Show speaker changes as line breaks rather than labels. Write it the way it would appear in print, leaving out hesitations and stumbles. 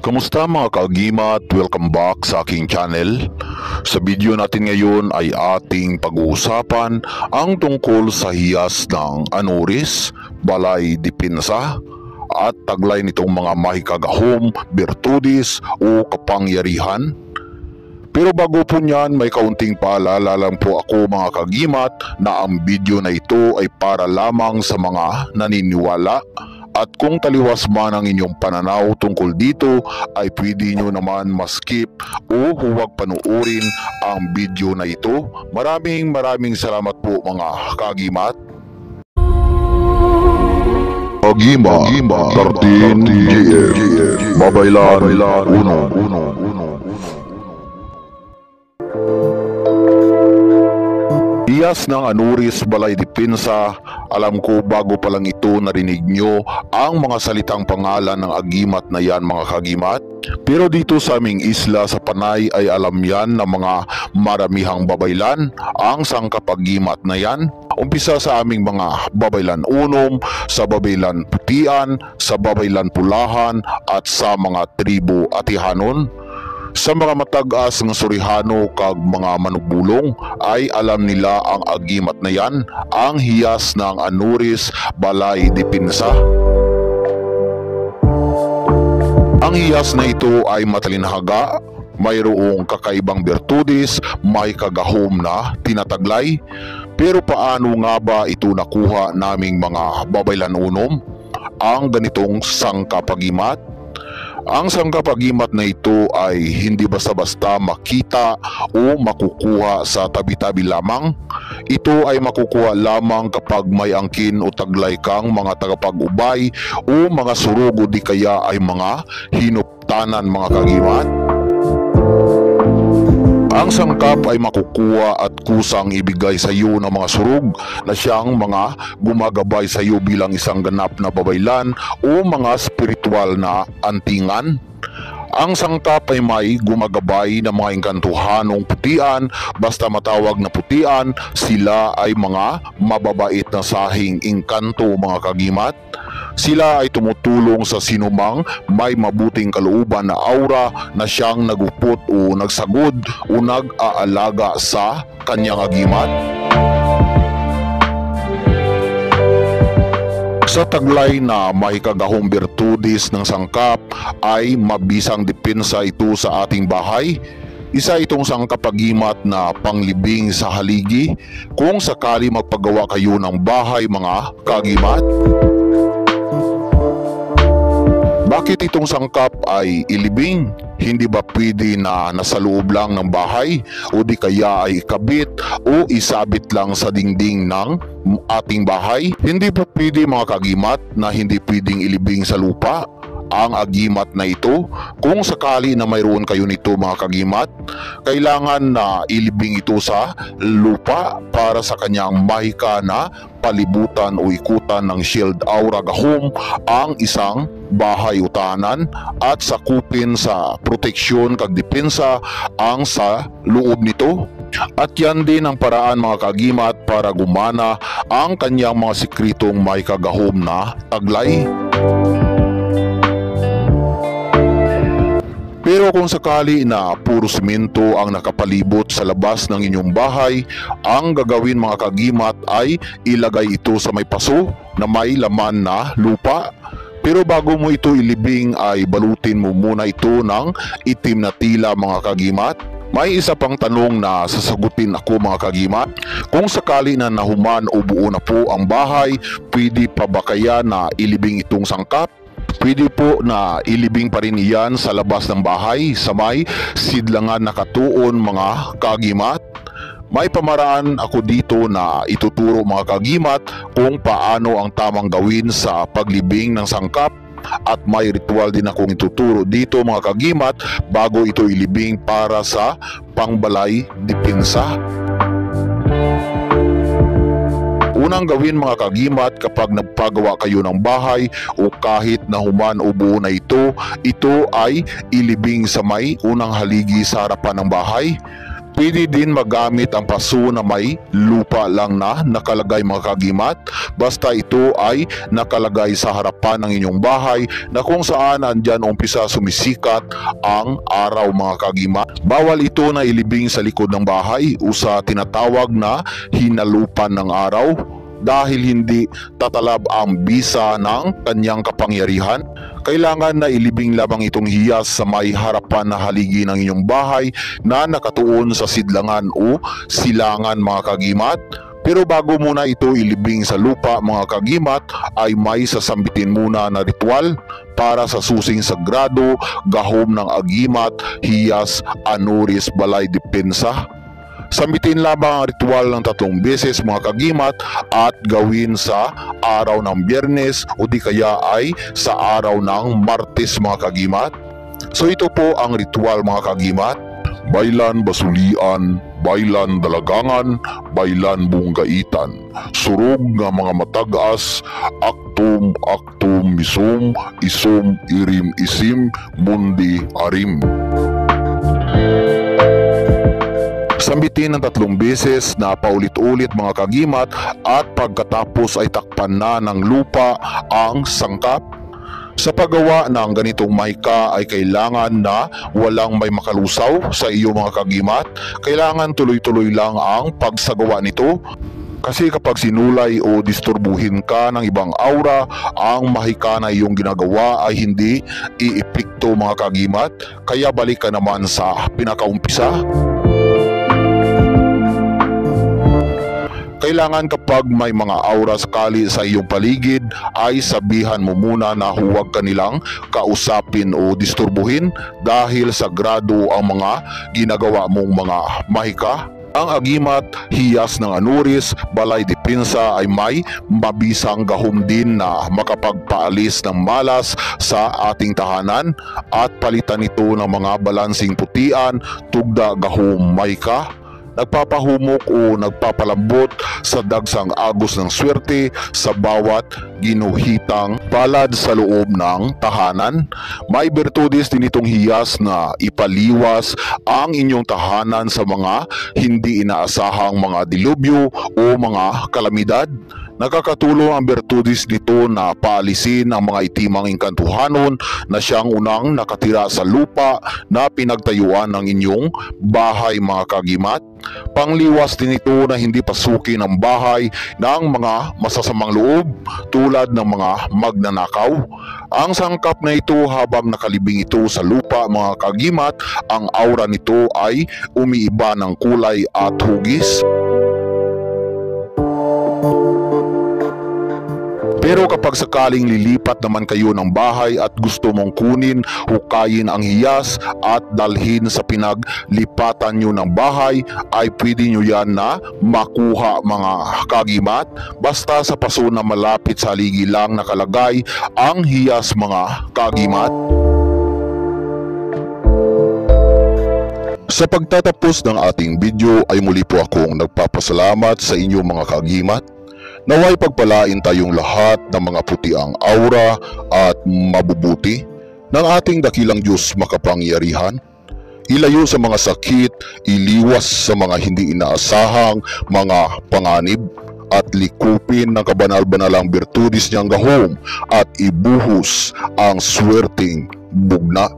Kamusta mga kaagimat? Welcome back sa aking channel. Sa video natin ngayon ay ating pag-uusapan ang tungkol sa hiyas ng anuris, balay dipinsa at taglay nitong mga mahikagahom, birtudis o kapangyarihan. Pero bago po niyan, may kaunting paalala lang po ako mga kagimat na ang video na ito ay para lamang sa mga naniniwala. At kung taliwas man ang inyong pananaw tungkol dito ay pwede nyo naman maskip o huwag panuorin ang video na ito. Maraming salamat po mga kagimat. Kagimat 13 Babaylan 1. Hiyas ng anuris, balay dipinsa. Alam ko bago pa lang ito narinig nyo ang mga salitang pangalan ng agimat na yan mga kagimat. Pero dito sa aming isla sa Panay ay alam yan ng mga maramihang babaylan ang sangkapagimat na yan. Umpisa sa aming mga babaylan unom, sa babaylan putian, sa babaylan pulahan at sa mga tribo atihanon. Sa mga matag-as ng Surihano kag mga manugbulong ay alam nila ang agimat na yan, ang hiyas ng anuris, balay dipinsa. Ang hiyas na ito ay matalinhaga, mayroong kakaibang birtudis, may kagahom na tinataglay. Pero paano nga ba ito nakuha naming mga babaylan unom, ang ganitong sangkapagimat? Ang sangkapagimat na ito ay hindi basta-basta makita o makukuha sa tabi-tabi lamang. Ito ay makukuha lamang kapag may angkin o taglay kang mga tagapag-ubay o mga surug o di kaya ay mga hinuptanan mga kagimat. Ang sangkap ay makukuha at kusang ibigay sa iyo ng mga surug na siyang mga gumagabay sa iyo bilang isang ganap na babaylan o mga spiritual na antingan. Ang sangkap ay may gumagabay ng mga engkantuhanong putian. Basta matawag na putian, sila ay mga mababait na sahing engkanto mga kagimat. Sila ay tumutulong sa sinumang may mabuting kalooban na aura na siyang nagupot o nagsagod o nag-aalaga sa kanyang agimat. Sa taglay na mahikagahong birtudis ng sangkap ay mabisang depensa ito sa ating bahay. Isa itong sangkapagimat na panglibing sa haligi kung sakali magpagawa kayo ng bahay mga kagimat. Bakit itong sangkap ay ilibing? Hindi ba pwede na nasa loob lang ng bahay o di kaya ay ikabit o isabit lang sa dingding ng ating bahay? Hindi po pwede mga kagimat na hindi pwedeng ilibing sa lupa ang agimat na ito. Kung sakali na mayroon kayo nito mga kagimat, kailangan na ilibing ito sa lupa para sa kanyang mahika na palibutan o ikutan ng shield aura gahom ang isang bahay utanan at sakupin sa proteksyon kag depensa ang sa loob nito. At yan din ang paraan mga kagimat para gumana ang kanyang mga sikritong may kagahom na taglay. Pero kung sakali na puro simento ang nakapalibot sa labas ng inyong bahay, ang gagawin mga kagimat ay ilagay ito sa may paso na may laman na lupa. Pero bago mo ito ilibing ay balutin mo muna ito ng itim na tila mga kagimat. May isa pang tanong na sasagutin ako mga kagimat. Kung sakali na nahuman o buo na po ang bahay, pwede pa ba kaya na ilibing itong sangkap? Pwede po na ilibing pa rin iyan sa labas ng bahay sa may sidlangan na katuon mga kagimat. May pamaraan ako dito na ituturo mga kagimat kung paano ang tamang gawin sa paglibing ng sangkap. At may ritual din akong ituturo dito mga kagimat bago ito ilibing para sa pangbalay dipinsa. Unang gawin mga kagimat kapag nagpagawa kayo ng bahay o kahit na human o buo na ito ay ilibing sa may unang haligi sa harapan ng bahay. Pwede din magamit ang paso na may lupa lang na nakalagay mga kagimat, basta ito ay nakalagay sa harapan ng inyong bahay na kung saan andyan umpisa sumisikat ang araw mga kagimat. Bawal ito na ilibing sa likod ng bahay o sa tinatawag na hinalupan ng araw dahil hindi tatalab ang bisa ng kanyang kapangyarihan. Kailangan na ilibing lamang itong hiyas sa may harapan na haligi ng inyong bahay na nakatuon sa sidlangan o silangan mga kagimat. Pero bago muna ito ilibing sa lupa mga kagimat ay may sasambitin muna na ritual para sa susing sagrado, gahom ng agimat, hiyas, anuris, balay, depensa. Sambitin lamang ang ritual ng 3 beses mga kagimat at gawin sa araw ng Biyernes o di kaya ay sa araw ng Martes mga kagimat. So ito po ang ritual mga kagimat. Baylan basulian, baylan dalagangan, baylan bunggaitan. Surog nga mga matag-as, aktum, aktum, misum, isum, irim, isim, mundi, arim. Sambitin ng 3 beses na paulit-ulit mga kagimat at pagkatapos ay takpan na ng lupa ang sangkap. Sa paggawa ng ganitong mahika ay kailangan na walang may makalusaw sa iyo mga kagimat. Kailangan tuloy-tuloy lang ang pagsagawa nito. Kasi kapag sinulay o disturbuhin ka ng ibang aura, ang mahika na iyong ginagawa ay hindi iepekto mga kagimat. Kaya balik ka naman sa pinakaumpisa. Kailangan kapag may mga aura sakali sa iyong paligid ay sabihan mo muna na huwag kanilang kausapin o disturbuhin dahil sagrado ang mga ginagawa mong mga mahika. Ang agimat, hiyas ng anuris, balay depensa ay may mabisang gahom din na makapagpaalis ng malas sa ating tahanan at palitan ito ng mga balansing putian, tugda, gahom, mahika. Nagpapahumok o nagpapalambot sa dagsang agos ng swerte sa bawat ginuhitang palad sa loob ng tahanan. May bertudes din itong hiyas na ipaliwas ang inyong tahanan sa mga hindi inaasahang mga dilubyo o mga kalamidad. Nakakatulong ang bertudes nito na paalisin ang mga itimang engkantuhanon na siyang unang nakatira sa lupa na pinagtayuan ng inyong bahay mga kagimat. Pangliwas din ito na hindi pasukin ang bahay ng mga masasamang loob tulad ng mga magnanakaw. Ang sangkap na ito habang nakalibing ito sa lupa mga kagimat, ang aura nito ay umiiba ng kulay at hugis. Pero kapag sakaling lilipat naman kayo ng bahay at gusto mong kunin, hukayin ang hiyas at dalhin sa pinaglipatan nyo ng bahay, ay pwede nyo yan na makuha mga kagimat. Basta sa paso na malapit sa haligi lang nakalagay ang hiyas mga kagimat. Sa pagtatapos ng ating video ay muli po akong nagpapasalamat sa inyong mga kagimat. Naway pagpalain tayong lahat ng mga putiang aura at mabubuti ng ating dakilang Diyos makapangyarihan. Ilayo sa mga sakit, iliwas sa mga hindi inaasahang mga panganib, at likupin ng kabanal-banalang bertudis niyang gahom at ibuhos ang swerteng bugna.